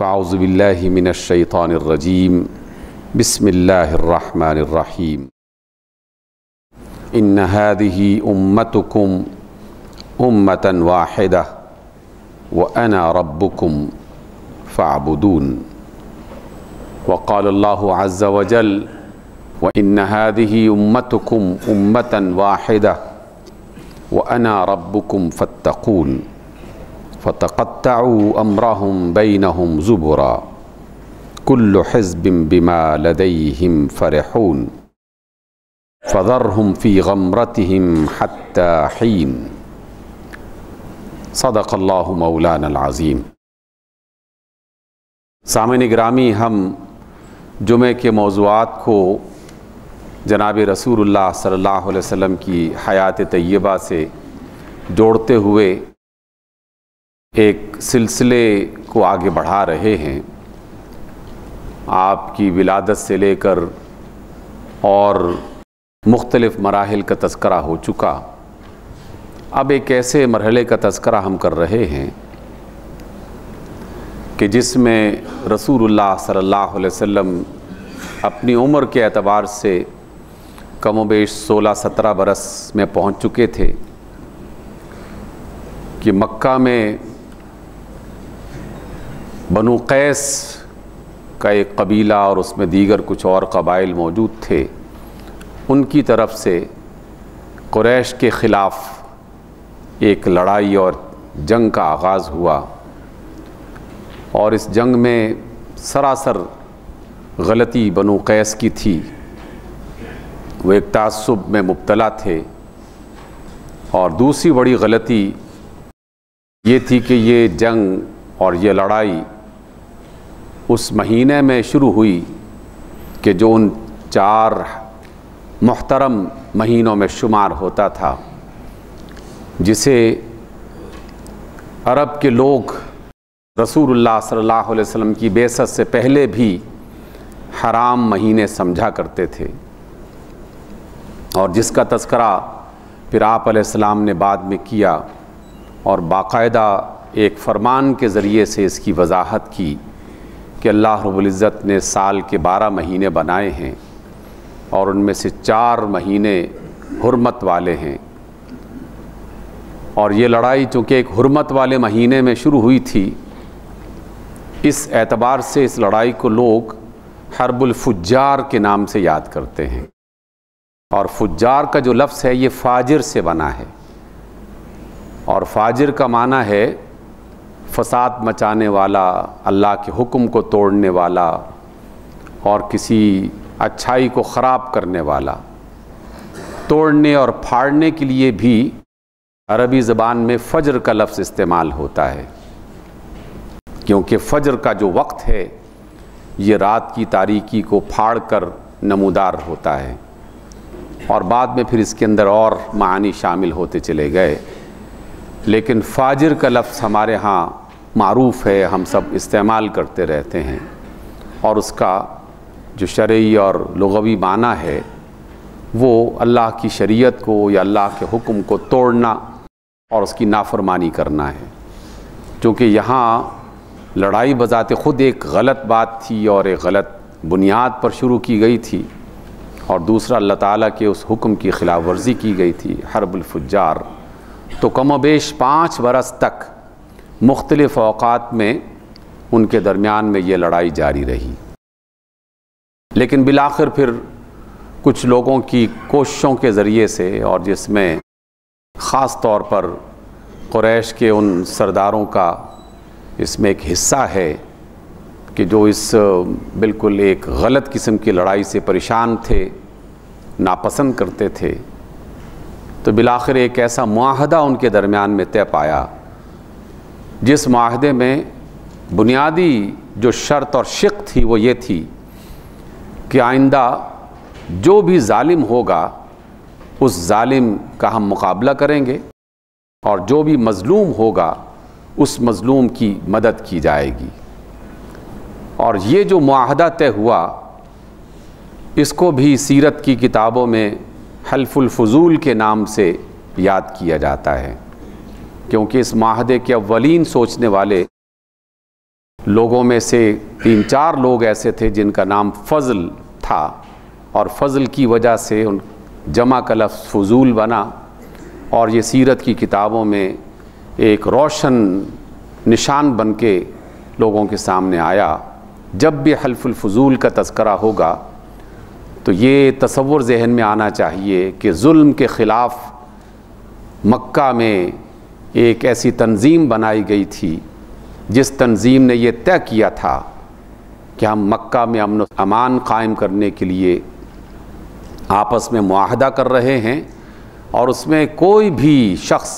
فاعوذ باللہ من الشیطان الرجیم بسم اللہ الرحمن الرحیم ان هذه امتکم امۃ واحدہ وانا ربکم فاعبدون وقال اللہ عز وجل وان هذه امتکم امۃ واحدہ وانا ربکم فاتقون فتقطعوا امرهم بینہم زبرا کل حزب بما لدیہم فرحون فذرهم فی غمرتہم حتی حین صدق اللہ مولانا العظیم۔ سامعین گرامی، ہم جمعے کے موضوعات کو جناب رسول اللہ صلی اللہ علیہ وسلم کی حیات طیبہ سے جوڑتے ہوئے ایک سلسلے کو آگے بڑھا رہے ہیں۔ آپ کی ولادت سے لے کر اور مختلف مراحل کا تذکرہ ہو چکا، اب ایک ایسے مرحلے کا تذکرہ ہم کر رہے ہیں کہ جس میں رسول اللہ صلی اللہ علیہ وسلم اپنی عمر کے اعتبار سے کم و بیش 16-17 برس میں پہنچ چکے تھے کہ مکہ میں بنو قیس کا ایک قبیلہ اور اس میں دیگر کچھ اور قبائل موجود تھے، ان کی طرف سے قریش کے خلاف ایک لڑائی اور جنگ کا آغاز ہوا، اور اس جنگ میں سراسر غلطی بنو قیس کی تھی۔ وہ ایک تعصب میں مبتلا تھے، اور دوسری بڑی غلطی یہ تھی کہ یہ جنگ اور یہ لڑائی اس مہینے میں شروع ہوئی کہ جو ان 4 محترم مہینوں میں شمار ہوتا تھا، جسے عرب کے لوگ رسول اللہ صلی اللہ علیہ وسلم کی بعثت سے پہلے بھی حرام مہینے سمجھا کرتے تھے، اور جس کا تذکرہ پھر آپ علیہ السلام نے بعد میں کیا، اور باقاعدہ ایک فرمان کے ذریعے سے اس کی وضاحت کی کہ اللہ رب العزت نے سال کے 12 مہینے بنائے ہیں، اور ان میں سے 4 مہینے حرمت والے ہیں، اور یہ لڑائی چونکہ ایک حرمت والے مہینے میں شروع ہوئی تھی، اس اعتبار سے اس لڑائی کو لوگ حرب الفجار کے نام سے یاد کرتے ہیں، اور فجار کا جو لفظ ہے یہ فاجر سے بنا ہے، اور فاجر کا معنی ہے فساد مچانے والا، اللہ کے حکم کو توڑنے والا، اور کسی اچھائی کو خراب کرنے والا۔ توڑنے اور پھاڑنے کے لیے بھی عربی زبان میں فجر کا لفظ استعمال ہوتا ہے، کیونکہ فجر کا جو وقت ہے یہ رات کی تاریکی کو پھاڑ کر نمودار ہوتا ہے، اور بعد میں پھر اس کے اندر اور معانی شامل ہوتے چلے گئے، لیکن فاجر کا لفظ ہمارے ہاں معروف ہے، ہم سب استعمال کرتے رہتے ہیں، اور اس کا جو شرعی اور لغوی معنی ہے وہ اللہ کی شریعت کو یا اللہ کے حکم کو توڑنا اور اس کی نافرمانی کرنا ہے۔ چونکہ یہاں لڑائی بذات خود ایک غلط بات تھی اور ایک غلط بنیاد پر شروع کی گئی تھی، اور دوسرا اللہ تعالیٰ کے اس حکم کی خلاف ورزی کی گئی تھی، حرب الفجار، تو کم و بیش 5 برس تک مختلف اوقات میں ان کے درمیان میں یہ لڑائی جاری رہی، لیکن بالآخر پھر کچھ لوگوں کی کوششوں کے ذریعے سے، اور جس میں خاص طور پر قریش کے ان سرداروں کا اس میں ایک حصہ ہے کہ جو اس بالکل ایک غلط قسم کی لڑائی سے پریشان تھے، ناپسند کرتے تھے، تو بالآخر ایک ایسا معاہدہ ان کے درمیان میں طے پایا، جس معاہدے میں بنیادی جو شرط اور شق تھی وہ یہ تھی کہ آئندہ جو بھی ظالم ہوگا اس ظالم کا ہم مقابلہ کریں گے، اور جو بھی مظلوم ہوگا اس مظلوم کی مدد کی جائے گی۔ اور یہ جو معاہدہ طے ہوا، اس کو بھی سیرت کی کتابوں میں حلف الفضول کے نام سے یاد کیا جاتا ہے، کیونکہ اس معاہدے کے اولین سوچنے والے لوگوں میں سے 3-4 لوگ ایسے تھے جن کا نام فضل تھا، اور فضل کی وجہ سے ان جمع کا لفظ فضول بنا، اور یہ سیرت کی کتابوں میں ایک روشن نشان بن کے لوگوں کے سامنے آیا۔ جب بھی حلف الفضول کا تذکرہ ہوگا تو یہ تصور ذہن میں آنا چاہیے کہ ظلم کے خلاف مکہ میں ایک ایسی تنظیم بنائی گئی تھی جس تنظیم نے یہ طے کیا تھا کہ ہم مکہ میں امن و امان قائم کرنے کے لیے آپس میں معاہدہ کر رہے ہیں، اور اس میں کوئی بھی شخص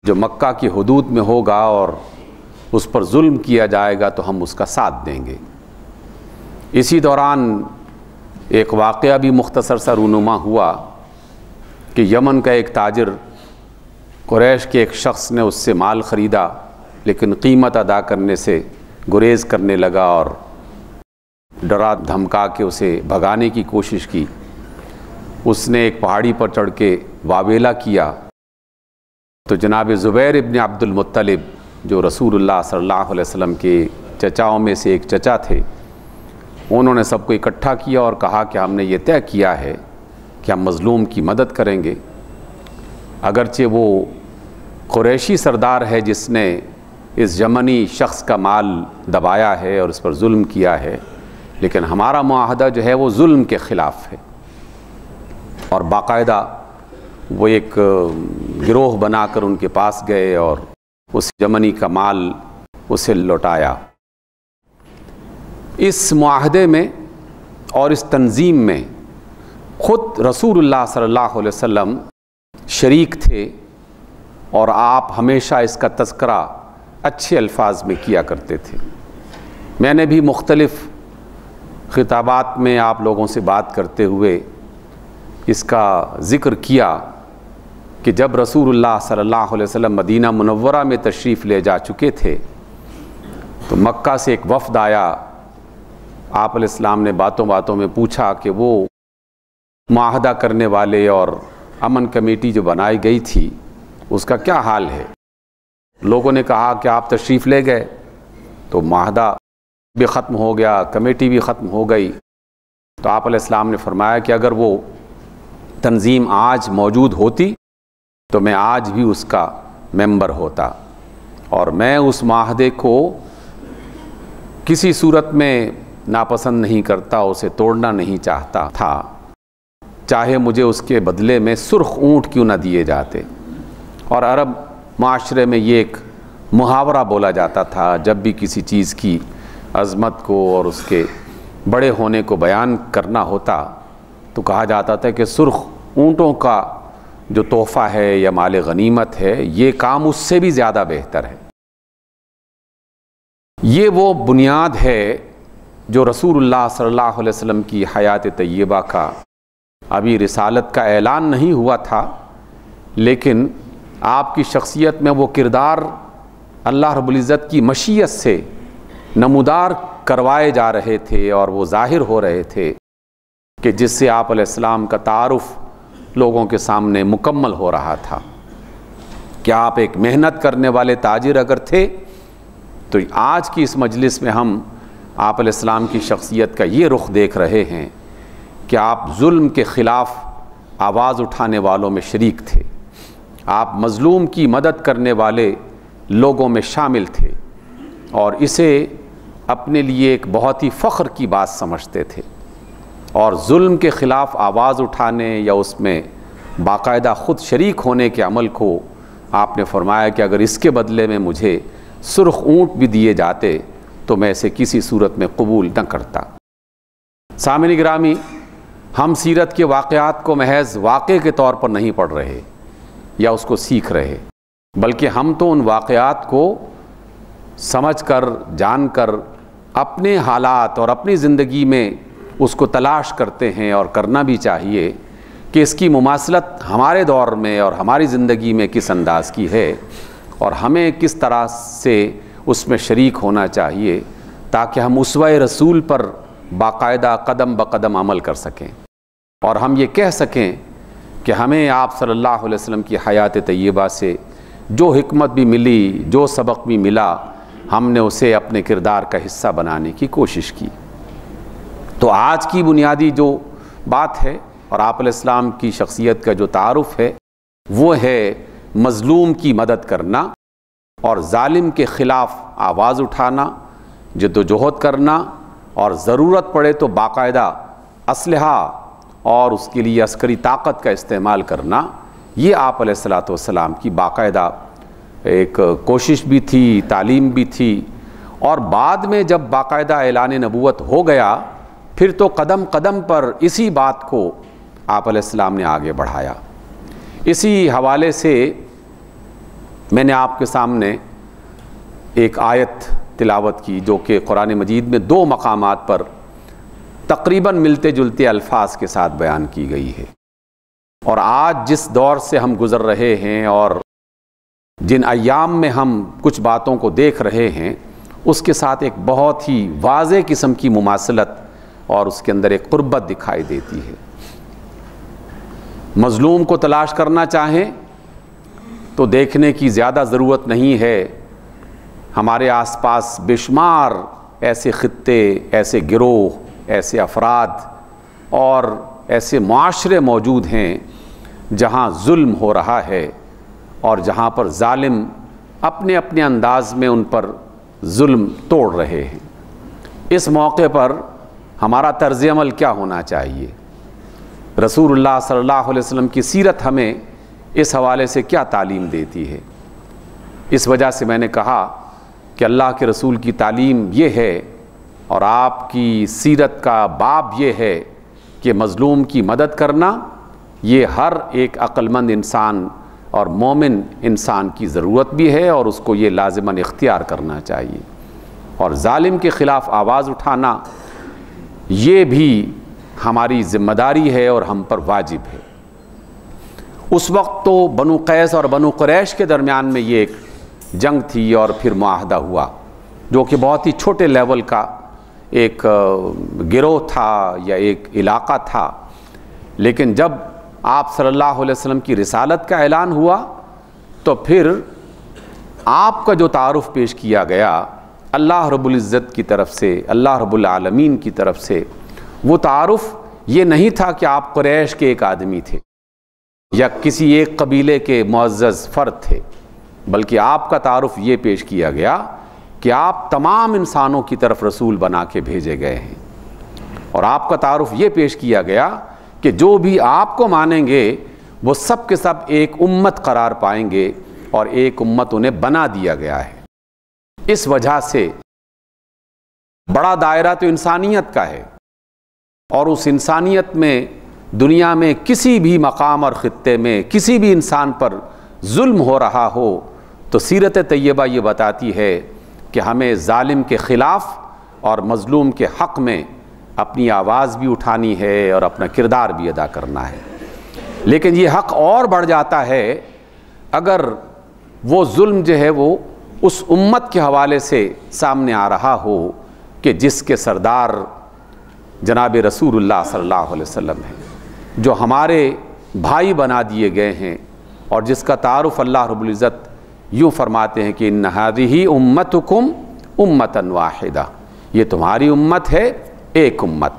جو مکہ کی حدود میں ہوگا اور اس پر ظلم کیا جائے گا تو ہم اس کا ساتھ دیں گے۔ اسی دوران ایک واقعہ بھی مختصر سا رونما ہوا کہ یمن کا ایک تاجر قریش کے ایک شخص نے اس سے مال خریدا، لیکن قیمت ادا کرنے سے گریز کرنے لگا اور ڈرا دھمکا کے اسے بھگانے کی کوشش کی۔ اس نے ایک پہاڑی پر چڑھ کے واویلا کیا تو جناب زبیر ابن عبد المطلب جو رسول اللہ صلی اللہ علیہ وسلم کے چچاؤں میں سے ایک چچا تھے، انہوں نے سب کو اکٹھا کیا اور کہا کہ ہم نے یہ طے کیا ہے کہ ہم مظلوم کی مدد کریں گے۔ اگرچہ وہ قریشی سردار ہے جس نے اس یمنی شخص کا مال دبایا ہے اور اس پر ظلم کیا ہے، لیکن ہمارا معاہدہ جو ہے وہ ظلم کے خلاف ہے۔ اور باقاعدہ وہ ایک گروہ بنا کر ان کے پاس گئے اور اس یمنی کا مال اسے لوٹایا۔ اس معاہدے میں اور اس تنظیم میں خود رسول اللہ صلی اللہ علیہ وسلم شریک تھے، اور آپ ہمیشہ اس کا تذکرہ اچھے الفاظ میں کیا کرتے تھے۔ میں نے بھی مختلف خطابات میں آپ لوگوں سے بات کرتے ہوئے اس کا ذکر کیا کہ جب رسول اللہ صلی اللہ علیہ وسلم مدینہ منورہ میں تشریف لے جا چکے تھے تو مکہ سے ایک وفد آیا۔ آپ علیہ السلام نے باتوں باتوں میں پوچھا کہ وہ معاہدہ کرنے والے اور امن کمیٹی جو بنائی گئی تھی اس کا کیا حال ہے؟ لوگوں نے کہا کہ آپ تشریف لے گئے تو معاہدہ بھی ختم ہو گیا، کمیٹی بھی ختم ہو گئی۔ تو آپ علیہ السلام نے فرمایا کہ اگر وہ تنظیم آج موجود ہوتی تو میں آج بھی اس کا ممبر ہوتا، اور میں اس معاہدے کو کسی صورت میں ناپسند نہیں کرتا، اسے توڑنا نہیں چاہتا تھا، چاہے مجھے اس کے بدلے میں سرخ اونٹ کیوں نہ دیے جاتے۔ اور عرب معاشرے میں یہ ایک محاورہ بولا جاتا تھا، جب بھی کسی چیز کی عظمت کو اور اس کے بڑے ہونے کو بیان کرنا ہوتا تو کہا جاتا تھا کہ سرخ اونٹوں کا جو تحفہ ہے یا مال غنیمت ہے یہ کام اس سے بھی زیادہ بہتر ہے۔ یہ وہ بنیاد ہے جو رسول اللہ صلی اللہ علیہ وسلم کی حیات طیبہ کا ابھی رسالت کا اعلان نہیں ہوا تھا، لیکن آپ کی شخصیت میں وہ کردار اللہ رب العزت کی مشیت سے نمودار کروائے جا رہے تھے اور وہ ظاہر ہو رہے تھے کہ جس سے آپ علیہ السلام کا تعارف لوگوں کے سامنے مکمل ہو رہا تھا کہ آپ ایک محنت کرنے والے تاجر اگر تھے تو آج کی اس مجلس میں ہم آپ علیہ السلام کی شخصیت کا یہ رخ دیکھ رہے ہیں کہ آپ ظلم کے خلاف آواز اٹھانے والوں میں شریک تھے، آپ مظلوم کی مدد کرنے والے لوگوں میں شامل تھے، اور اسے اپنے لیے ایک بہت ہی فخر کی بات سمجھتے تھے، اور ظلم کے خلاف آواز اٹھانے یا اس میں باقاعدہ خود شریک ہونے کے عمل کو آپ نے فرمایا کہ اگر اس کے بدلے میں مجھے سرخ اونٹ بھی دیے جاتے تو میں اسے کسی صورت میں قبول نہ کرتا۔ سامعین گرامی، ہم سیرت کے واقعات کو محض واقعے کے طور پر نہیں پڑھ رہے یا اس کو سیکھ رہے، بلکہ ہم تو ان واقعات کو سمجھ کر جان کر اپنے حالات اور اپنی زندگی میں اس کو تلاش کرتے ہیں، اور کرنا بھی چاہیے کہ اس کی مماثلت ہمارے دور میں اور ہماری زندگی میں کس انداز کی ہے، اور ہمیں کس طرح سے اس میں شریک ہونا چاہیے تاکہ ہم اسوہ رسول پر باقاعدہ قدم بقدم عمل کر سکیں، اور ہم یہ کہہ سکیں کہ ہمیں آپ صلی اللہ علیہ وسلم کی حیات طیبہ سے جو حکمت بھی ملی، جو سبق بھی ملا، ہم نے اسے اپنے کردار کا حصہ بنانے کی کوشش کی۔ تو آج کی بنیادی جو بات ہے اور آپ علیہ السلام کی شخصیت کا جو تعارف ہے وہ ہے مظلوم کی مدد کرنا اور ظالم کے خلاف آواز اٹھانا، جدوجہد کرنا، اور ضرورت پڑے تو باقاعدہ اسلحہ اور اس کے لیے عسکری طاقت کا استعمال کرنا۔ یہ آپ علیہ السلام کی باقاعدہ ایک کوشش بھی تھی، تعلیم بھی تھی، اور بعد میں جب باقاعدہ اعلان نبوت ہو گیا پھر تو قدم قدم پر اسی بات کو آپ علیہ السلام نے آگے بڑھایا۔ اسی حوالے سے میں نے آپ کے سامنے ایک آیت تلاوت کی جو کہ قرآن مجید میں 2 مقامات پر تقریباً ملتے جلتے الفاظ کے ساتھ بیان کی گئی ہے، اور آج جس دور سے ہم گزر رہے ہیں اور جن ایام میں ہم کچھ باتوں کو دیکھ رہے ہیں اس کے ساتھ ایک بہت ہی واضح قسم کی مماثلت اور اس کے اندر ایک قربت دکھائی دیتی ہے۔ مظلوم کو تلاش کرنا چاہیں تو دیکھنے کی زیادہ ضرورت نہیں ہے، ہمارے آس پاس بے شمار ایسے خطے، ایسے گروہ، ایسے افراد اور ایسے معاشرے موجود ہیں جہاں ظلم ہو رہا ہے اور جہاں پر ظالم اپنے اپنے انداز میں ان پر ظلم توڑ رہے ہیں۔ اس موقع پر ہمارا طرز عمل کیا ہونا چاہیے؟ رسول اللہ صلی اللہ علیہ وسلم کی سیرت ہمیں اس حوالے سے کیا تعلیم دیتی ہے؟ اس وجہ سے میں نے کہا کہ اللہ کے رسول کی تعلیم یہ ہے اور آپ کی سیرت کا باب یہ ہے کہ مظلوم کی مدد کرنا یہ ہر ایک عقل مند انسان اور مومن انسان کی ضرورت بھی ہے اور اس کو یہ لازماً اختیار کرنا چاہیے، اور ظالم کے خلاف آواز اٹھانا یہ بھی ہماری ذمہ داری ہے اور ہم پر واجب ہے۔ اس وقت تو بنو قیس اور بنو قریش کے درمیان میں یہ ایک جنگ تھی اور پھر معاہدہ ہوا جو کہ بہت ہی چھوٹے لیول کا ایک گروہ تھا یا ایک علاقہ تھا، لیکن جب آپ صلی اللہ علیہ وسلم کی رسالت کا اعلان ہوا تو پھر آپ کا جو تعارف پیش کیا گیا اللہ رب العزت کی طرف سے، اللہ رب العالمین کی طرف سے، وہ تعارف یہ نہیں تھا کہ آپ قریش کے ایک آدمی تھے یا کسی ایک قبیلے کے معزز فرد تھے، بلکہ آپ کا تعارف یہ پیش کیا گیا کہ آپ تمام انسانوں کی طرف رسول بنا کے بھیجے گئے ہیں، اور آپ کا تعارف یہ پیش کیا گیا کہ جو بھی آپ کو مانیں گے وہ سب کے سب ایک امت قرار پائیں گے اور ایک امت انہیں بنا دیا گیا ہے۔ اس وجہ سے بڑا دائرہ تو انسانیت کا ہے، اور اس انسانیت میں دنیا میں کسی بھی مقام اور خطے میں کسی بھی انسان پر ظلم ہو رہا ہو تو سیرت طیبہ یہ بتاتی ہے کہ ہمیں ظالم کے خلاف اور مظلوم کے حق میں اپنی آواز بھی اٹھانی ہے اور اپنا کردار بھی ادا کرنا ہے۔ لیکن یہ حق اور بڑھ جاتا ہے اگر وہ ظلم جو ہے وہ اس امت کے حوالے سے سامنے آ رہا ہو کہ جس کے سردار جناب رسول اللہ صلی اللہ علیہ وسلم ہیں، جو ہمارے بھائی بنا دیے گئے ہیں، اور جس کا تعارف اللہ رب العزت یوں فرماتے ہیں کہ ان ھذہ امتکم امۃ واحدہ، یہ تمہاری امت ہے، ایک امت،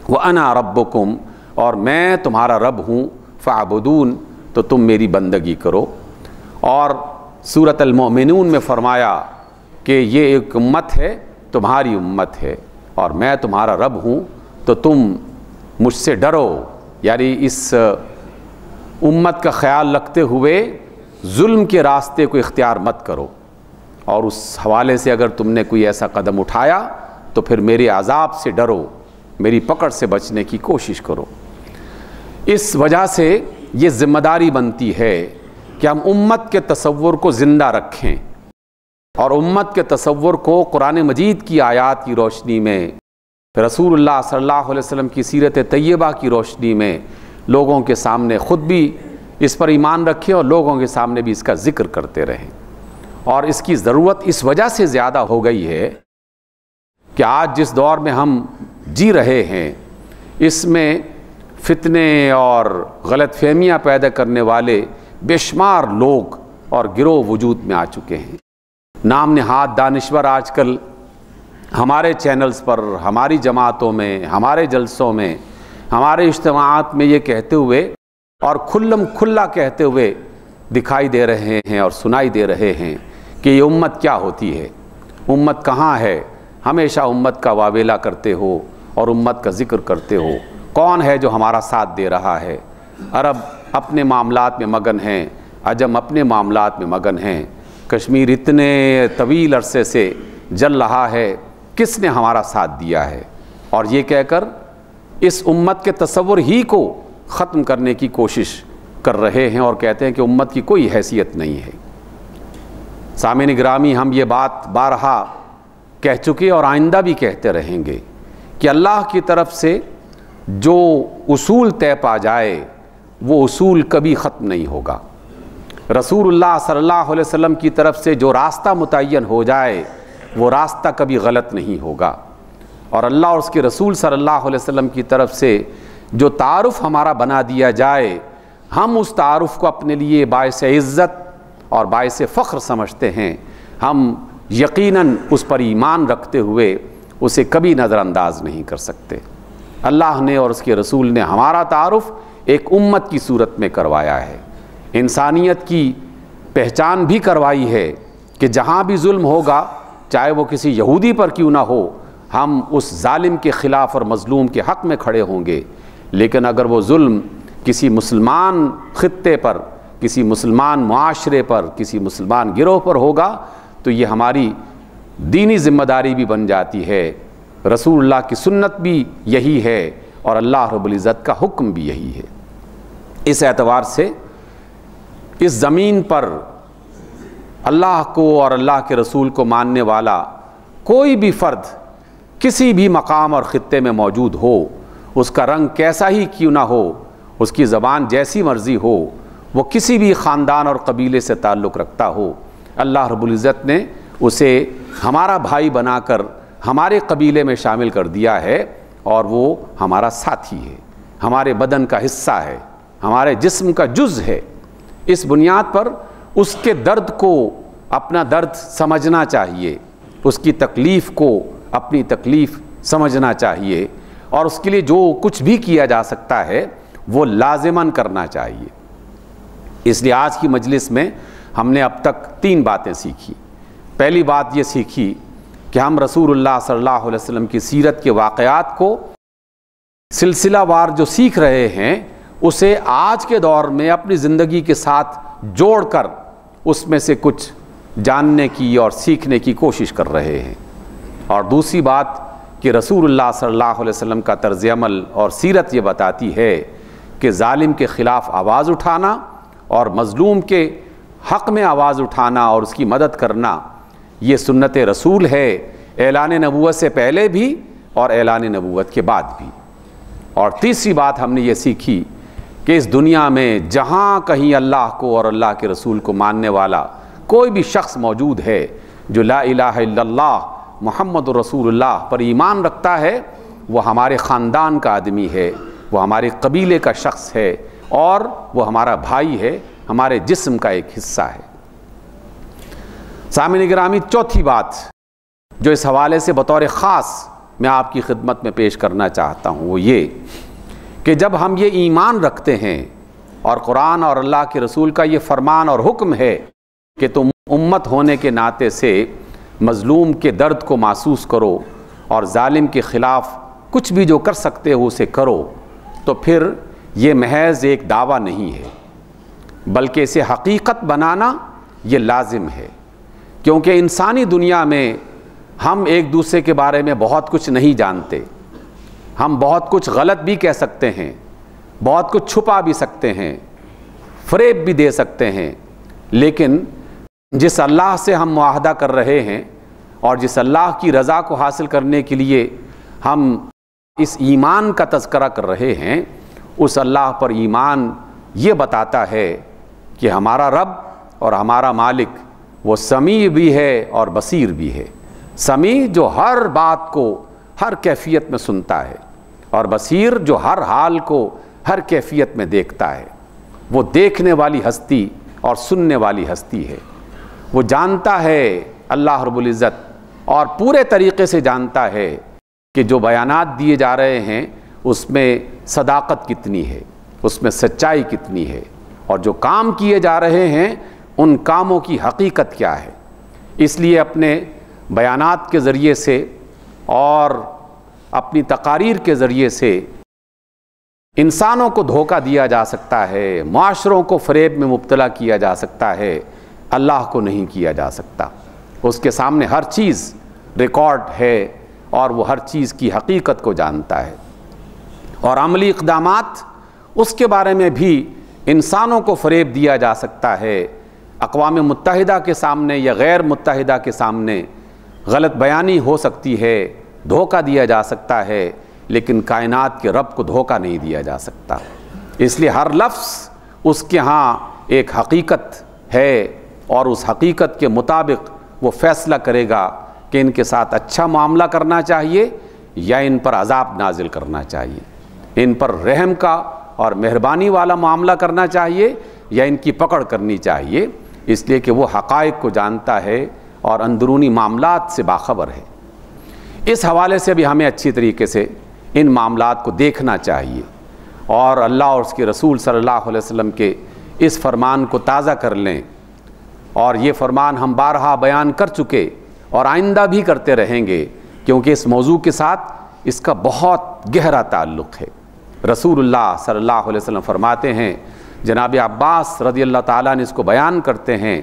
وَأَنَا رَبُّكُمْ، اور میں تمہارا رب ہوں، فَاعْبُدُونَ، تو تم میری بندگی کرو۔ اور سورۃ المؤمنون میں فرمایا کہ یہ ایک امت ہے، تمہاری امت ہے، اور میں تمہارا رب ہوں تو تم مجھ سے ڈرو، یعنی اس امت کا خیال رکھتے ہوئے ظلم کے راستے کو اختیار مت کرو، اور اس حوالے سے اگر تم نے کوئی ایسا قدم اٹھایا تو پھر میرے عذاب سے ڈرو، میری پکڑ سے بچنے کی کوشش کرو۔ اس وجہ سے یہ ذمہ داری بنتی ہے کہ ہم امت کے تصور کو زندہ رکھیں اور امت کے تصور کو قرآن مجید کی آیات کی روشنی میں، رسول اللہ صلی اللہ علیہ وسلم کی سیرت طیبہ کی روشنی میں لوگوں کے سامنے خود بھی اس پر ایمان رکھیں اور لوگوں کے سامنے بھی اس کا ذکر کرتے رہیں۔ اور اس کی ضرورت اس وجہ سے زیادہ ہو گئی ہے کہ آج جس دور میں ہم جی رہے ہیں اس میں فتنے اور غلط فہمیاں پیدا کرنے والے بے شمار لوگ اور گروہ وجود میں آ چکے ہیں، نام نہاد دانشور آج کل ہمارے چینلز پر، ہماری جماعتوں میں، ہمارے جلسوں میں، ہمارے اجتماعات میں یہ کہتے ہوئے اور کھلم کھلا کہتے ہوئے دکھائی دے رہے ہیں اور سنائی دے رہے ہیں کہ یہ امت کیا ہوتی ہے، امت کہاں ہے۔ ہمیشہ امت کا واویلا کرتے ہو اور امت کا ذکر کرتے ہو۔ کون ہے جو ہمارا ساتھ دے رہا ہے؟ عرب اپنے معاملات میں مگن ہیں، عجم اپنے معاملات میں مگن ہیں، کشمیر اتنے طویل عرصے سے جل رہا ہے، کس نے ہمارا ساتھ دیا ہے؟ اور یہ کہہ کر اس امت کے تصور ہی کو ختم کرنے کی کوشش کر رہے ہیں اور کہتے ہیں کہ امت کی کوئی حیثیت نہیں ہے۔ سامعین گرامی، ہم یہ بات بارہا کہہ چکے اور آئندہ بھی کہتے رہیں گے کہ اللہ کی طرف سے جو اصول طے پا جائے وہ اصول کبھی ختم نہیں ہوگا۔ رسول اللہ صلی اللہ علیہ وسلم کی طرف سے جو راستہ متعین ہو جائے وہ راستہ کبھی غلط نہیں ہوگا، اور اللہ اور اس کے رسول صلی اللہ علیہ وسلم کی طرف سے جو تعارف ہمارا بنا دیا جائے، ہم اس تعارف کو اپنے لیے باعث عزت اور باعث فخر سمجھتے ہیں۔ ہم یقیناً اس پر ایمان رکھتے ہوئے اسے کبھی نظر انداز نہیں کر سکتے۔ اللہ نے اور اس کے رسول نے ہمارا تعارف ایک امت کی صورت میں کروایا ہے، انسانیت کی پہچان بھی کروائی ہے کہ جہاں بھی ظلم ہوگا، چاہے وہ کسی یہودی پر کیوں نہ ہو، ہم اس ظالم کے خلاف اور مظلوم کے حق میں کھڑے ہوں گے، لیکن اگر وہ ظلم کسی مسلمان خطے پر، کسی مسلمان معاشرے پر، کسی مسلمان گروہ پر ہوگا تو یہ ہماری دینی ذمہ داری بھی بن جاتی ہے، رسول اللہ کی سنت بھی یہی ہے اور اللہ رب العزت کا حکم بھی یہی ہے۔ اس اعتبار سے اس زمین پر اللہ کو اور اللہ کے رسول کو ماننے والا کوئی بھی فرد کسی بھی مقام اور خطے میں موجود ہو، اس کا رنگ کیسا ہی کیوں نہ ہو، اس کی زبان جیسی مرضی ہو، وہ کسی بھی خاندان اور قبیلے سے تعلق رکھتا ہو، اللہ رب العزت نے اسے ہمارا بھائی بنا کر ہمارے قبیلے میں شامل کر دیا ہے، اور وہ ہمارا ساتھی ہے، ہمارے بدن کا حصہ ہے، ہمارے جسم کا جز ہے۔ اس بنیاد پر اس کے درد کو اپنا درد سمجھنا چاہیے، اس کی تکلیف کو اپنی تکلیف سمجھنا چاہیے، اور اس کے لیے جو کچھ بھی کیا جا سکتا ہے وہ لازماً کرنا چاہیے۔ اس لیے آج کی مجلس میں ہم نے اب تک 3 باتیں سیکھی۔ پہلی بات یہ سیکھی کہ ہم رسول اللہ صلی اللہ علیہ وسلم کی سیرت کے واقعات کو سلسلہ وار جو سیکھ رہے ہیں اسے آج کے دور میں اپنی زندگی کے ساتھ جوڑ کر اس میں سے کچھ جاننے کی اور سیکھنے کی کوشش کر رہے ہیں۔ اور دوسری بات کہ رسول اللہ صلی اللہ علیہ وسلم کا طرز عمل اور سیرت یہ بتاتی ہے کہ ظالم کے خلاف آواز اٹھانا اور مظلوم کے حق میں آواز اٹھانا اور اس کی مدد کرنا یہ سنت رسول ہے، اعلان نبوت سے پہلے بھی اور اعلان نبوت کے بعد بھی۔ اور تیسری بات ہم نے یہ سیکھی کہ اس دنیا میں جہاں کہیں اللہ کو اور اللہ کے رسول کو ماننے والا کوئی بھی شخص موجود ہے جو لا الہ الا اللہ محمد رسول اللہ پر ایمان رکھتا ہے، وہ ہمارے خاندان کا آدمی ہے، وہ ہمارے قبیلے کا شخص ہے، اور وہ ہمارا بھائی ہے، ہمارے جسم کا ایک حصہ ہے۔ سامعین گرامی، چوتھی بات جو اس حوالے سے بطور خاص میں آپ کی خدمت میں پیش کرنا چاہتا ہوں وہ یہ کہ جب ہم یہ ایمان رکھتے ہیں اور قرآن اور اللہ کے رسول کا یہ فرمان اور حکم ہے کہ تم امت ہونے کے ناطے سے مظلوم کے درد کو محسوس کرو اور ظالم کے خلاف کچھ بھی جو کر سکتے ہو اسے کرو، تو پھر یہ محض ایک دعویٰ نہیں ہے بلکہ اسے حقیقت بنانا یہ لازم ہے، کیونکہ انسانی دنیا میں ہم ایک دوسرے کے بارے میں بہت کچھ نہیں جانتے، ہم بہت کچھ غلط بھی کہہ سکتے ہیں، بہت کچھ چھپا بھی سکتے ہیں، فریب بھی دے سکتے ہیں، لیکن جس اللہ سے ہم معاہدہ کر رہے ہیں اور جس اللہ کی رضا کو حاصل کرنے کے لیے ہم اس ایمان کا تذکرہ کر رہے ہیں، اس اللہ پر ایمان یہ بتاتا ہے کہ ہمارا رب اور ہمارا مالک وہ سمیع بھی ہے اور بصیر بھی ہے۔ سمیع جو ہر بات کو ہر کیفیت میں سنتا ہے، اور بصیر جو ہر حال کو ہر کیفیت میں دیکھتا ہے۔ وہ دیکھنے والی ہستی اور سننے والی ہستی ہے، وہ جانتا ہے اللہ رب العزت اور پورے طریقے سے جانتا ہے کہ جو بیانات دیے جا رہے ہیں اس میں صداقت کتنی ہے، اس میں سچائی کتنی ہے، اور جو کام کیے جا رہے ہیں ان کاموں کی حقیقت کیا ہے۔ اس لیے اپنے بیانات کے ذریعے سے اور اپنی تقاریر کے ذریعے سے انسانوں کو دھوکہ دیا جا سکتا ہے، معاشروں کو فریب میں مبتلا کیا جا سکتا ہے، اللہ کو نہیں کیا جا سکتا۔ اس کے سامنے ہر چیز ریکارڈ ہے اور وہ ہر چیز کی حقیقت کو جانتا ہے، اور عملی اقدامات اس کے بارے میں بھی انسانوں کو فریب دیا جا سکتا ہے، اقوام متحدہ کے سامنے یا غیر متحدہ کے سامنے غلط بیانی ہو سکتی ہے، دھوکہ دیا جا سکتا ہے، لیکن کائنات کے رب کو دھوکہ نہیں دیا جا سکتا۔ اس لیے ہر لفظ اس کے ہاں ایک حقیقت ہے، اور اس حقیقت کے مطابق وہ فیصلہ کرے گا کہ ان کے ساتھ اچھا معاملہ کرنا چاہیے یا ان پر عذاب نازل کرنا چاہیے، ان پر رحم کا اور مہربانی والا معاملہ کرنا چاہیے یا ان کی پکڑ کرنی چاہیے، اس لیے کہ وہ حقائق کو جانتا ہے اور اندرونی معاملات سے باخبر ہے۔ اس حوالے سے بھی ہمیں اچھی طریقے سے ان معاملات کو دیکھنا چاہیے، اور اللہ اور اس کے رسول صلی اللہ علیہ وسلم کے اس فرمان کو تازہ کر لیں، اور یہ فرمان ہم بارہا بیان کر چکے اور آئندہ بھی کرتے رہیں گے، کیونکہ اس موضوع کے ساتھ اس کا بہت گہرا تعلق ہے۔ رسول اللہ صلی اللہ علیہ وسلم فرماتے ہیں، جناب عباس رضی اللہ تعالیٰ نے اس کو بیان کرتے ہیں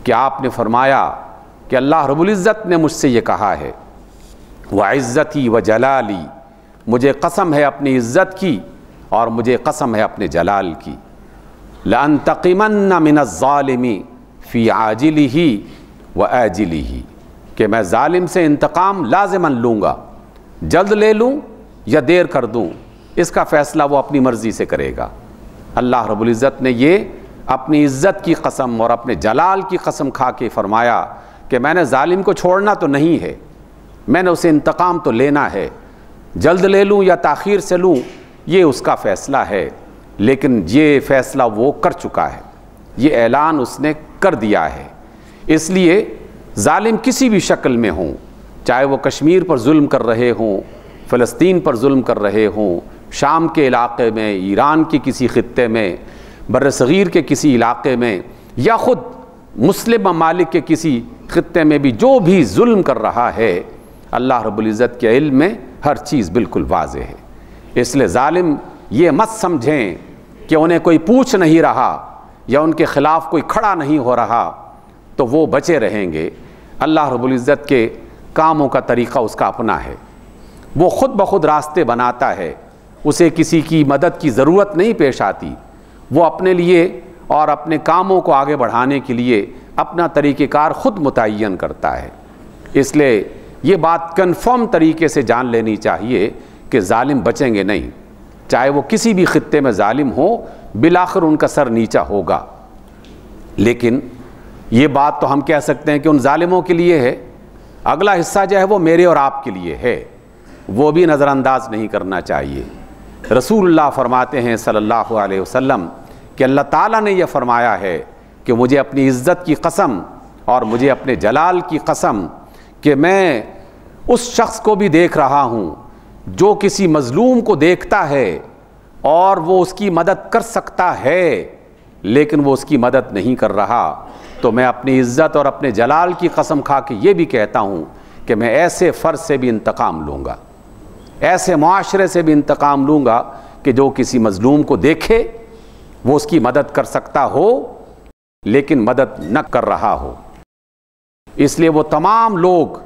کہ آپ نے فرمایا کہ اللہ رب العزت نے مجھ سے یہ کہا ہے، وَعِزَّتِي وَجَلَالِي، مجھے قسم ہے اپنی عزت کی اور مجھے قسم ہے اپنے جلال کی، لَأَنْتَقِمَنَّ مِنَ الظَّالِمِ فِي عَاجِلِهِ وَآجِلِهِ، کہ میں ظالم سے انتقام لازماً لوں گا، جلد لے لوں یا دیر کر دوں، اس کا فیصلہ وہ اپنی مرضی سے کرے گا۔ اللہ رب العزت نے یہ اپنی عزت کی قسم اور اپنے جلال کی قسم کھا کے فرمایا کہ میں نے ظالم کو چھوڑنا تو نہیں ہے، میں نے اسے انتقام تو لینا ہے، جلد لے لوں یا تاخیر سے لوں یہ اس کا فیصلہ ہے، لیکن یہ فیصلہ وہ کر چکا ہے، یہ اعلان اس نے کر دیا ہے۔ اس لیے ظالم کسی بھی شکل میں ہوں، چاہے وہ کشمیر پر ظلم کر رہے ہوں، فلسطین پر ظلم کر رہے ہوں، شام کے علاقے میں، ایران کے کسی خطے میں، بر صغیر کے کسی علاقے میں، یا خود مسلم ممالک کے کسی خطے میں بھی جو بھی ظلم کر رہا ہے، اللہ رب العزت کے علم میں ہر چیز بالکل واضح ہے۔ اس لیے ظالم یہ مت سمجھیں کہ انہیں کوئی پوچھ نہیں رہا یا ان کے خلاف کوئی کھڑا نہیں ہو رہا تو وہ بچے رہیں گے۔ اللہ رب العزت کے کاموں کا طریقہ اس کا اپنا ہے، وہ خود بخود راستے بناتا ہے، اسے کسی کی مدد کی ضرورت نہیں پیش آتی، وہ اپنے لیے اور اپنے کاموں کو آگے بڑھانے کے لیے اپنا طریقہ کار خود متعین کرتا ہے۔ اس لیے یہ بات کنفرم طریقے سے جان لینی چاہیے کہ ظالم بچیں گے نہیں، چاہے وہ کسی بھی خطے میں ظالم ہو، بالآخر ان کا سر نیچا ہوگا۔ لیکن یہ بات تو ہم کہہ سکتے ہیں کہ ان ظالموں کے لیے ہے، اگلا حصہ جو ہے وہ میرے اور آپ کے لیے ہے، وہ بھی نظر انداز نہیں کرنا چاہیے۔ رسول اللہ فرماتے ہیں صلی اللہ علیہ وسلم کہ اللہ تعالیٰ نے یہ فرمایا ہے کہ مجھے اپنی عزت کی قسم اور مجھے اپنے جلال کی قسم کہ میں اس شخص کو بھی دیکھ رہا ہوں جو کسی مظلوم کو دیکھتا ہے اور وہ اس کی مدد کر سکتا ہے لیکن وہ اس کی مدد نہیں کر رہا، تو میں اپنی عزت اور اپنے جلال کی قسم کھا کے یہ بھی کہتا ہوں کہ میں ایسے فرد سے بھی انتقام لوں گا، ایسے معاشرے سے بھی انتقام لوں گا کہ جو کسی مظلوم کو دیکھے، وہ اس کی مدد کر سکتا ہو لیکن مدد نہ کر رہا ہو۔ اس لیے وہ تمام لوگ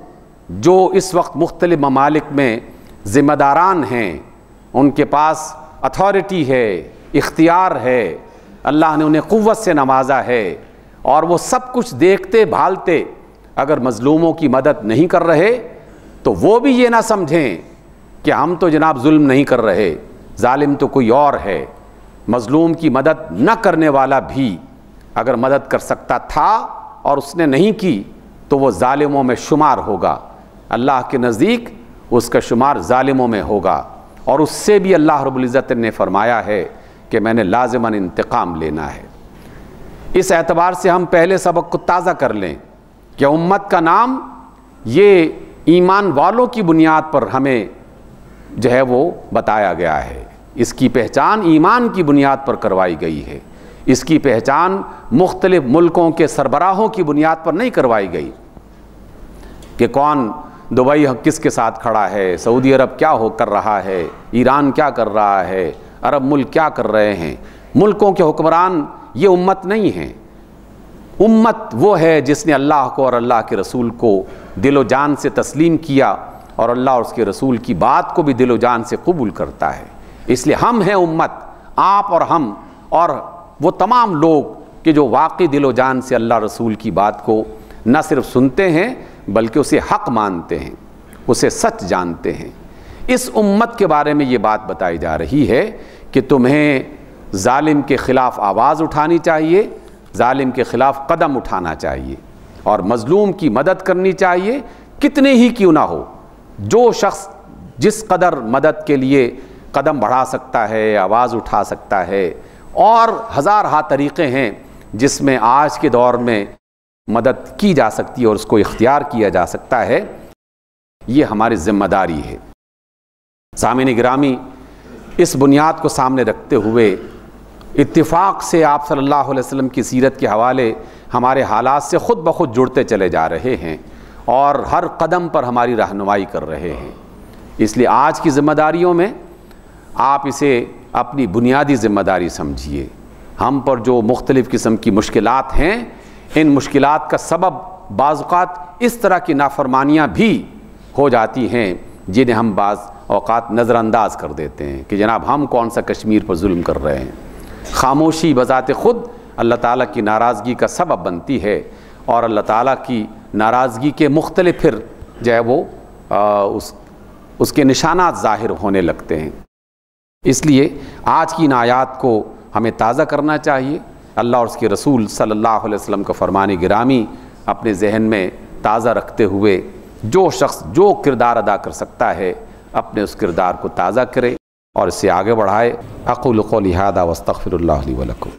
جو اس وقت مختلف ممالک میں ذمہ داران ہیں، ان کے پاس اتھارٹی ہے، اختیار ہے، اللہ نے انہیں قوت سے نوازا ہے، اور وہ سب کچھ دیکھتے بھالتے اگر مظلوموں کی مدد نہیں کر رہے تو وہ بھی یہ نہ سمجھیں کہ ہم تو جناب ظلم نہیں کر رہے، ظالم تو کوئی اور ہے۔ مظلوم کی مدد نہ کرنے والا بھی اگر مدد کر سکتا تھا اور اس نے نہیں کی تو وہ ظالموں میں شمار ہوگا، اللہ کے نزدیک اس کا شمار ظالموں میں ہوگا، اور اس سے بھی اللہ رب العزت نے فرمایا ہے کہ میں نے لازماً انتقام لینا ہے۔ اس اعتبار سے ہم پہلے سبق کو تازہ کر لیں کہ امت کا نام یہ ایمان والوں کی بنیاد پر ہمیں جو ہے وہ بتایا گیا ہے. اس کی پہچان ایمان کی بنیاد پر کروائی گئی ہے. اس کی پہچان مختلف ملکوں کے سربراہوں کی بنیاد پر نہیں کروائی گئی کہ کون دبئی کس کے ساتھ کھڑا ہے، سعودی عرب کیا کر رہا ہے، ایران کیا کر رہا ہے، عرب ملک کیا کر رہے ہیں. ملکوں کے حکمران یہ امت نہیں ہیں. امت وہ ہے جس نے اللہ کو اور اللہ کے رسول کو دل و جان سے تسلیم کیا اور اللہ اور اس کے رسول کی بات کو بھی دل و جان سے قبول کرتا ہے. اس لیے ہم ہیں امت، آپ اور ہم اور وہ تمام لوگ کہ جو واقعی دل و جان سے اللہ رسول کی بات کو نہ صرف سنتے ہیں بلکہ اسے حق مانتے ہیں، اسے سچ جانتے ہیں. اس امت کے بارے میں یہ بات بتائی جا رہی ہے کہ تمہیں ظالم کے خلاف آواز اٹھانی چاہیے، ظالم کے خلاف قدم اٹھانا چاہیے اور مظلوم کی مدد کرنی چاہیے، کتنے ہی کیوں نہ ہو. جو شخص جس قدر مدد کے لیے قدم بڑھا سکتا ہے، آواز اٹھا سکتا ہے، اور ہزارہا طریقے ہیں جس میں آج کے دور میں مدد کی جا سکتی ہے اور اس کو اختیار کیا جا سکتا ہے، یہ ہماری ذمہ داری ہے. سامعین گرامی، اس بنیاد کو سامنے رکھتے ہوئے اتفاق سے آپ صلی اللہ علیہ وسلم کی سیرت کے حوالے ہمارے حالات سے خود بخود جڑتے چلے جا رہے ہیں اور ہر قدم پر ہماری رہنمائی کر رہے ہیں. اس لیے آج کی ذمہ داریوں میں آپ اسے اپنی بنیادی ذمہ داری سمجھیے. ہم پر جو مختلف قسم کی مشکلات ہیں، ان مشکلات کا سبب بعض اوقات اس طرح کی نافرمانیاں بھی ہو جاتی ہیں جنہیں ہم بعض اوقات نظر انداز کر دیتے ہیں کہ جناب ہم کون سا کشمیر پر ظلم کر رہے ہیں. خاموشی بذات خود اللہ تعالیٰ کی ناراضگی کا سبب بنتی ہے اور اللہ تعالیٰ کی ناراضگی کے مختلف پھر جو ہے وہ اس کے نشانات ظاہر ہونے لگتے ہیں. اس لیے آج کی ان آیات کو ہمیں تازہ کرنا چاہیے. اللہ اور اس کے رسول صلی اللہ علیہ وسلم کا فرمان گرامی اپنے ذہن میں تازہ رکھتے ہوئے جو شخص جو کردار ادا کر سکتا ہے اپنے اس کردار کو تازہ کرے اور اسے آگے بڑھائے. اقول قولی ھذا واستغفر اللہ لی ولکم.